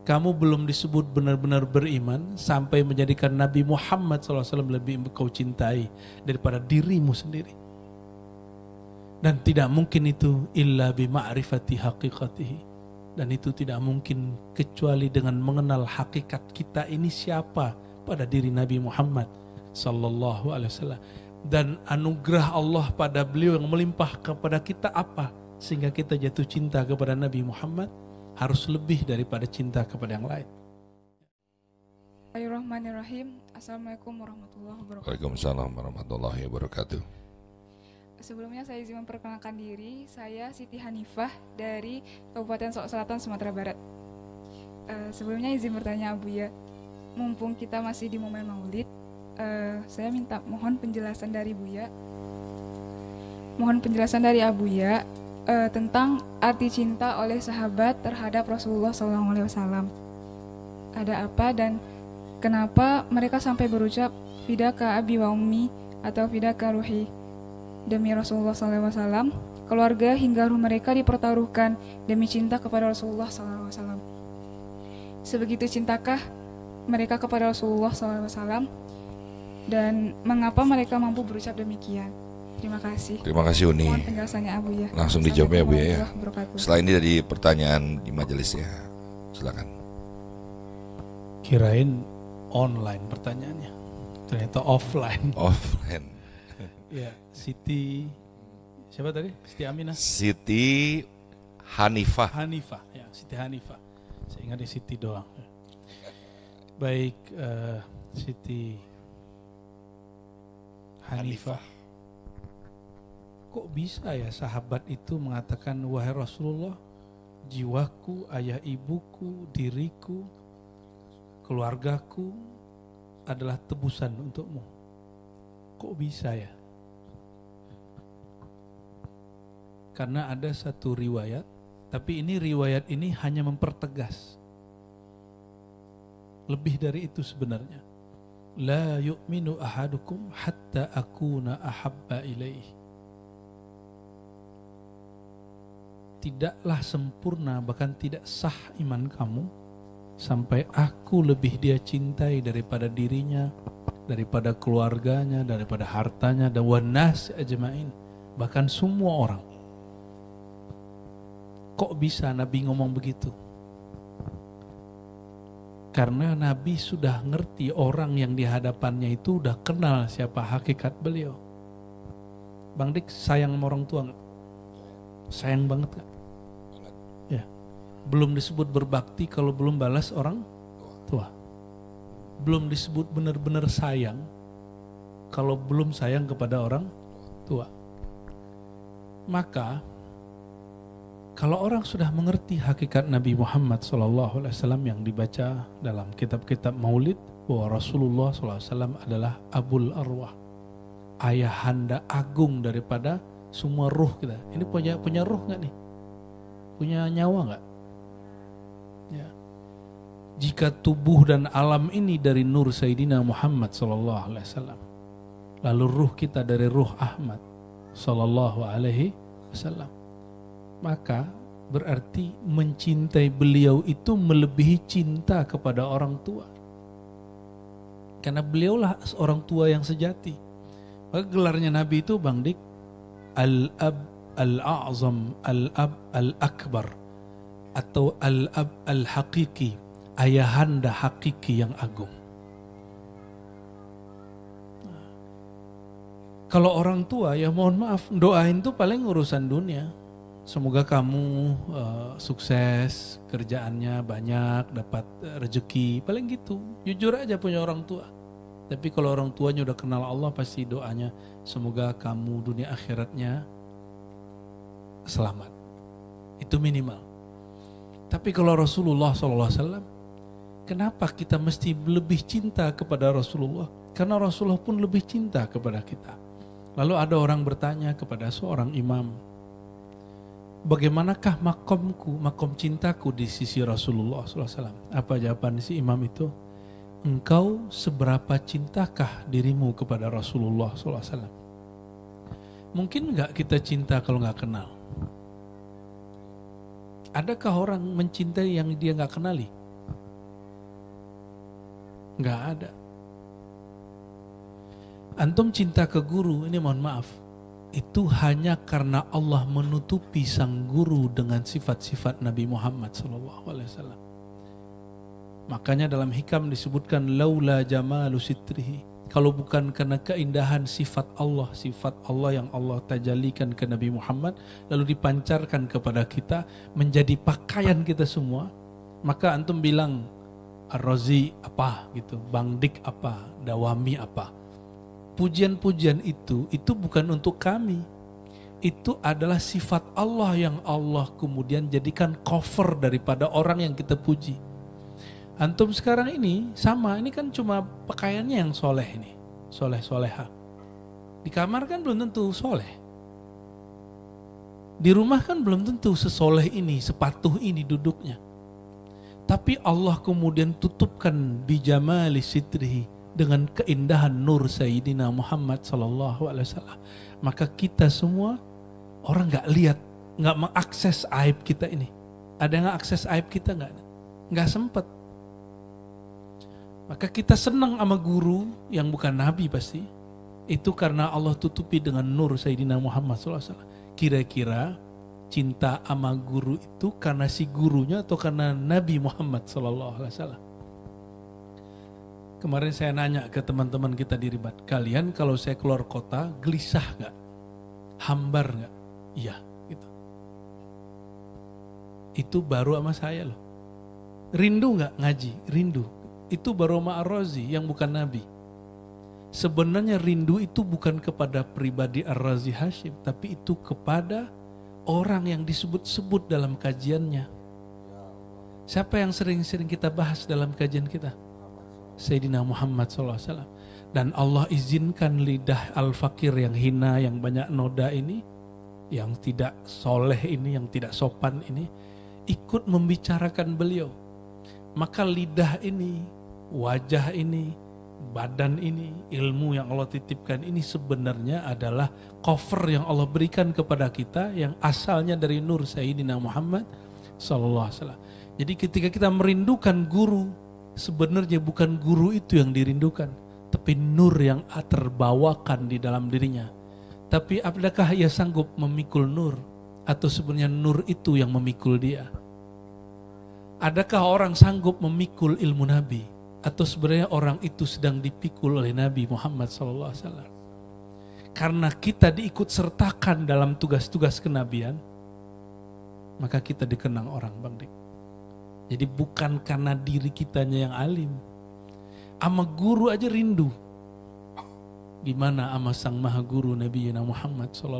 kamu belum disebut benar-benar beriman sampai menjadikan Nabi Muhammad SAW lebih kau cintai daripada dirimu sendiri. Dan tidak mungkin itu illa bima'rifati haqiqatihi. Dan itu tidak mungkin kecuali dengan mengenal hakikat kita ini siapa pada diri Nabi Muhammad SAW. Dan anugerah Allah pada beliau yang melimpah kepada kita apa? Sehingga kita jatuh cinta kepada Nabi Muhammad harus lebih daripada cinta kepada yang lain. Bismillahirrahmanirrahim. Assalamualaikum warahmatullahi wabarakatuh. Waalaikumsalam warahmatullahi wabarakatuh. Sebelumnya saya izin memperkenalkan diri. Saya Siti Hanifah dari Kabupaten Solok Selatan, Sumatera Barat. Sebelumnya izin bertanya Abuya, mumpung kita masih di momen Maulid, saya minta mohon penjelasan dari Buya. Mohon penjelasan dari Abuya tentang arti cinta oleh sahabat terhadap Rasulullah SAW. Ada apa dan kenapa mereka sampai berucap fidaka abi wa ummi atau fidaka ruhi, demi Rasulullah SAW, keluarga hingga ruh mereka dipertaruhkan demi cinta kepada Rasulullah SAW. Sebegitu cintakah mereka kepada Rasulullah SAW? Dan mengapa mereka mampu berucap demikian? Terima kasih. Terima kasih Uni. Mohon penjelasannya Abu ya. Langsung dijawab ya Bu ya. Wabarakatuh. Setelah ini dari pertanyaan di majelis ya. Silakan. Kirain online pertanyaannya, ternyata offline. Offline. Ya, Siti siapa tadi? Siti Aminah. Siti Hanifah. Hanifah, ya Siti Hanifah. Saya ingat di Siti doang. Baik, Siti Hanifah. Kok bisa ya sahabat itu mengatakan, wahai Rasulullah, jiwaku, ayah ibuku, diriku, keluargaku adalah tebusan untukmu. Kok bisa ya? Karena ada satu riwayat, tapi ini riwayat ini hanya mempertegas. Lebih dari itu sebenarnya. La yu'minu ahadukum hatta akuna ahabba ilaih. Tidaklah sempurna, bahkan tidak sah iman kamu sampai aku lebih dia cintai daripada dirinya, daripada keluarganya, daripada hartanya, dan wanas ajma'in, bahkan semua orang. Kok bisa Nabi ngomong begitu? Karena Nabi sudah ngerti orang yang di hadapannya itu udah kenal siapa hakikat beliau. Bang Dik sayang sama orang tua gak? Sayang banget gak? Ya. Belum disebut berbakti kalau belum balas orang tua. Belum disebut benar-benar sayang kalau belum sayang kepada orang tua. Maka kalau orang sudah mengerti hakikat Nabi Muhammad SAW yang dibaca dalam kitab-kitab Maulid, bahwa Rasulullah SAW adalah Abul Arwah, ayahanda agung daripada semua ruh kita. Ini punya ruh nggak nih? Punya nyawa nggak? Ya. Jika tubuh dan alam ini dari nur Sayyidina Muhammad SAW, lalu ruh kita dari ruh Ahmad SAW, maka berarti mencintai beliau itu melebihi cinta kepada orang tua. Karena beliaulah orang tua yang sejati. Maka gelarnya Nabi itu Bang Dik, Al-Ab Al-A'zam, Al-Ab Al-Akbar, atau Al-Ab Al-Hakiki, ayahanda hakiki yang agung. Kalau orang tua ya mohon maaf, doain tuh paling urusan dunia. Semoga kamu sukses, kerjaannya banyak, dapat rezeki, paling gitu. Jujur aja punya orang tua. Tapi kalau orang tuanya udah kenal Allah, pasti doanya semoga kamu dunia akhiratnya selamat. Itu minimal. Tapi kalau Rasulullah SAW, kenapa kita mesti lebih cinta kepada Rasulullah? Karena Rasulullah pun lebih cinta kepada kita. Lalu ada orang bertanya kepada seorang imam, bagaimanakah makom cintaku di sisi Rasulullah SAW? Apa jawaban si imam itu? Engkau seberapa cintakah dirimu kepada Rasulullah SAW? Mungkin nggak kita cinta kalau nggak kenal? Adakah orang mencintai yang dia nggak kenali? Nggak ada. Antum cinta ke guru, ini mohon maaf, itu hanya karena Allah menutupi sang guru dengan sifat-sifat Nabi Muhammad SAW. Makanya dalam hikam disebutkan laula jamalu sitrihi, kalau bukan karena keindahan sifat Allah yang Allah tajalikan ke Nabi Muhammad lalu dipancarkan kepada kita menjadi pakaian kita semua, maka antum bilang Ar-Razi apa gitu, Bang Dik apa, Dawami apa. Pujian-pujian itu bukan untuk kami. Itu adalah sifat Allah yang Allah kemudian jadikan cover daripada orang yang kita puji. Antum sekarang ini sama, ini kan cuma pakaiannya yang soleh ini, soleh-soleha. Di kamar kan belum tentu soleh. Di rumah kan belum tentu sesoleh ini, sepatuh ini duduknya. Tapi Allah kemudian tutupkan bijamali sitrihi, dengan keindahan nur Sayyidina Muhammad SAW. Maka kita semua orang gak lihat, gak mengakses aib kita ini. Ada yang akses aib kita gak sempat. Maka kita senang sama guru yang bukan Nabi pasti. Itu karena Allah tutupi dengan nur Sayyidina Muhammad SAW. Kira-kira cinta sama guru itu karena si gurunya atau karena Nabi Muhammad SAW? Kemarin saya nanya ke teman-teman kita di Ribat, kalian kalau saya keluar kota gelisah gak? Hambar gak? Iya gitu. Itu baru sama saya loh. Rindu gak ngaji? Rindu. Itu baru sama Ar-Razi yang bukan Nabi. Sebenarnya rindu itu bukan kepada pribadi Ar-Razi Hashim, tapi itu kepada orang yang disebut-sebut dalam kajiannya. Siapa yang sering-sering kita bahas dalam kajian kita? Sayyidina Muhammad SAW. Dan Allah izinkan lidah al-fakir yang hina, yang banyak noda ini, yang tidak soleh ini, yang tidak sopan ini, ikut membicarakan beliau. Maka lidah ini, wajah ini, badan ini, ilmu yang Allah titipkan ini sebenarnya adalah cover yang Allah berikan kepada kita yang asalnya dari nur Sayyidina Muhammad SAW. Jadi ketika kita merindukan guru, sebenarnya bukan guru itu yang dirindukan, tapi nur yang terbawakan di dalam dirinya. Tapi apakah ia sanggup memikul nur? Atau sebenarnya nur itu yang memikul dia? Adakah orang sanggup memikul ilmu Nabi? Atau sebenarnya orang itu sedang dipikul oleh Nabi Muhammad SAW? Karena kita diikut sertakan dalam tugas-tugas kenabian, maka kita dikenang orang, Bang Dik. Jadi bukan karena diri kitanya yang alim. Ama guru aja rindu. Gimana ama sang maha guru Nabi Muhammad SAW.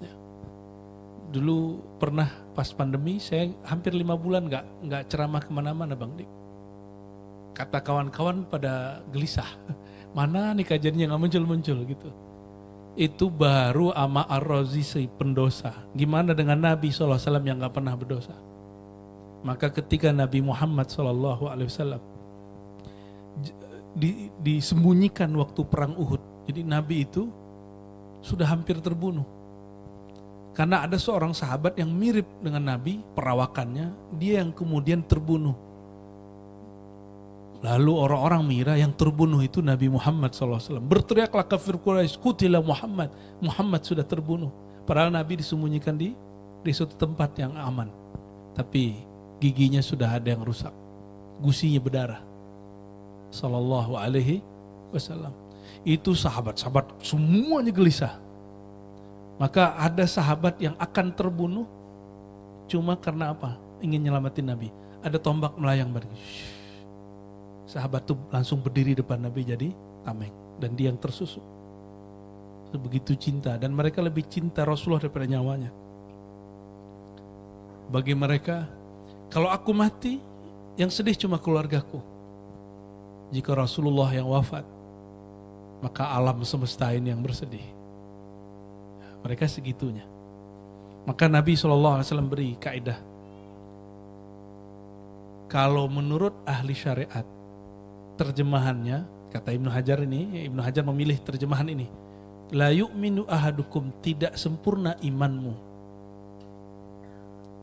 Ya. Dulu pernah pas pandemi saya hampir 5 bulan nggak ceramah kemana-mana, Bang Dik. Kata kawan-kawan pada gelisah. Mana nih kajiannya nggak muncul-muncul gitu. Itu baru ama Ar-Razi si pendosa. Gimana dengan Nabi SAW yang nggak pernah berdosa? Maka ketika Nabi Muhammad SAW disembunyikan waktu perang Uhud, jadi Nabi itu sudah hampir terbunuh. Karena ada seorang sahabat yang mirip dengan Nabi, perawakannya, dia yang kemudian terbunuh. Lalu orang-orang mengira yang terbunuh itu Nabi Muhammad SAW. Berteriaklah kafir Quraisy, qutila Muhammad. Muhammad sudah terbunuh. Padahal Nabi disembunyikan di suatu tempat yang aman. Tapi giginya sudah ada yang rusak, gusinya berdarah. Sallallahu alaihi wasallam. Itu sahabat-sahabat semuanya gelisah. Maka ada sahabat yang akan terbunuh cuma karena apa? Ingin nyelamatin Nabi. Ada tombak melayang berdiri. Sahabat itu langsung berdiri depan Nabi jadi tameng, dan dia yang tersusuk. Sebegitu cinta, dan mereka lebih cinta Rasulullah daripada nyawanya. Bagi mereka, kalau aku mati, yang sedih cuma keluargaku. Jika Rasulullah yang wafat, maka alam semesta ini yang bersedih. Mereka segitunya. Maka Nabi SAW beri kaidah. Kalau menurut ahli syariat, terjemahannya, kata Ibnu Hajar memilih terjemahan ini. La yu'minu ahadukum, tidak sempurna imanmu.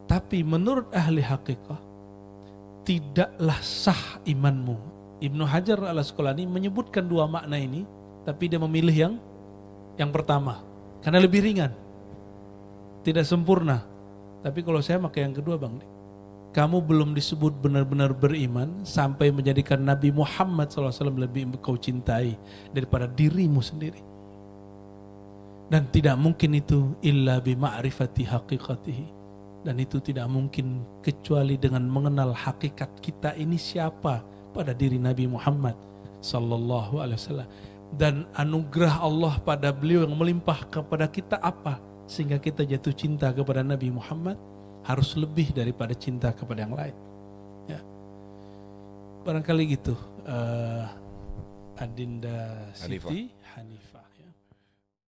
Tapi menurut ahli hakikah, tidaklah sah imanmu. Ibnu Hajar al-Asqalani menyebutkan dua makna ini, tapi dia memilih yang pertama karena lebih ringan, tidak sempurna. Tapi kalau saya pakai yang kedua, Bang, kamu belum disebut benar-benar beriman sampai menjadikan Nabi Muhammad SAW lebih engkau cintai daripada dirimu sendiri. Dan tidak mungkin itu illa bima'rifati haqiqatihi. Dan itu tidak mungkin kecuali dengan mengenal hakikat kita ini siapa pada diri Nabi Muhammad sallallahu alaihi wasallam. Dan anugerah Allah pada beliau yang melimpah kepada kita apa sehingga kita jatuh cinta kepada Nabi Muhammad harus lebih daripada cinta kepada yang lain. Ya. Barangkali gitu. Adinda Siti Hanifah.